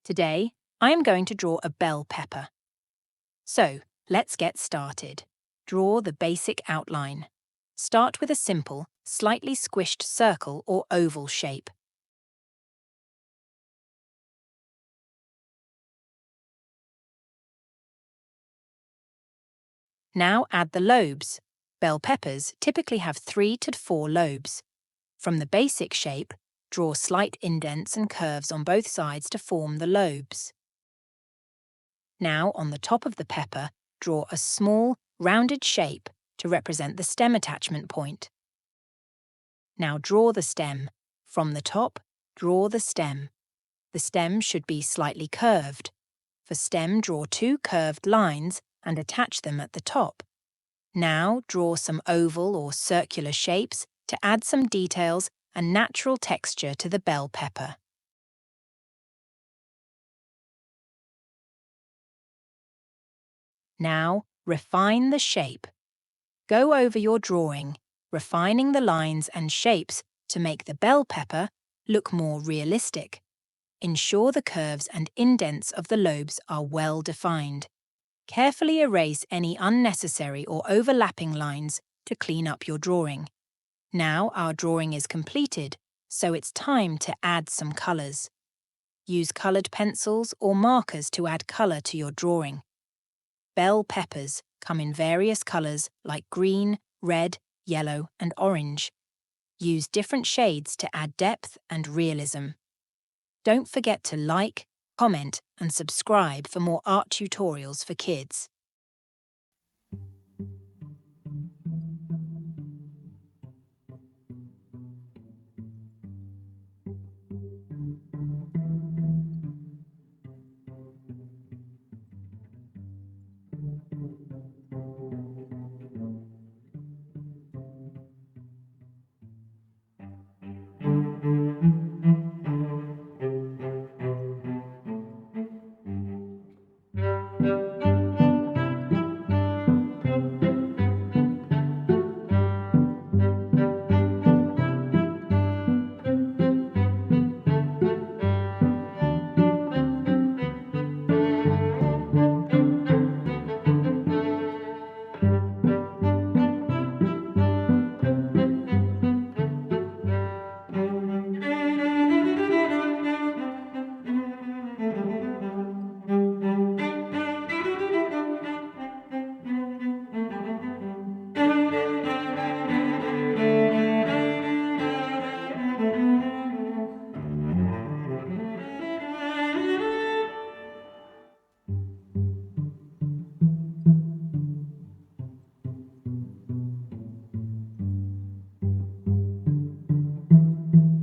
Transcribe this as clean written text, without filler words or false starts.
Today, I am going to draw a bell pepper. So, let's get started. Draw the basic outline. Start with a simple, slightly squished circle or oval shape. Now add the lobes. Bell peppers typically have 3 to 4 lobes. From the basic shape, draw slight indents and curves on both sides to form the lobes. Now, on the top of the pepper, draw a small, rounded shape to represent the stem attachment point. Now draw the stem. From the top, draw the stem. The stem should be slightly curved. For stem, draw 2 curved lines and attach them at the top. Now draw some oval or circular shapes to add some details and natural texture to the bell pepper. Now, refine the shape. Go over your drawing, refining the lines and shapes to make the bell pepper look more realistic. Ensure the curves and indents of the lobes are well defined. Carefully erase any unnecessary or overlapping lines to clean up your drawing. Now our drawing is completed, so it's time to add some colours. Use coloured pencils or markers to add colour to your drawing. Bell peppers come in various colours like green, red, yellow and orange. Use different shades to add depth and realism. Don't forget to like, comment and subscribe for more art tutorials for kids.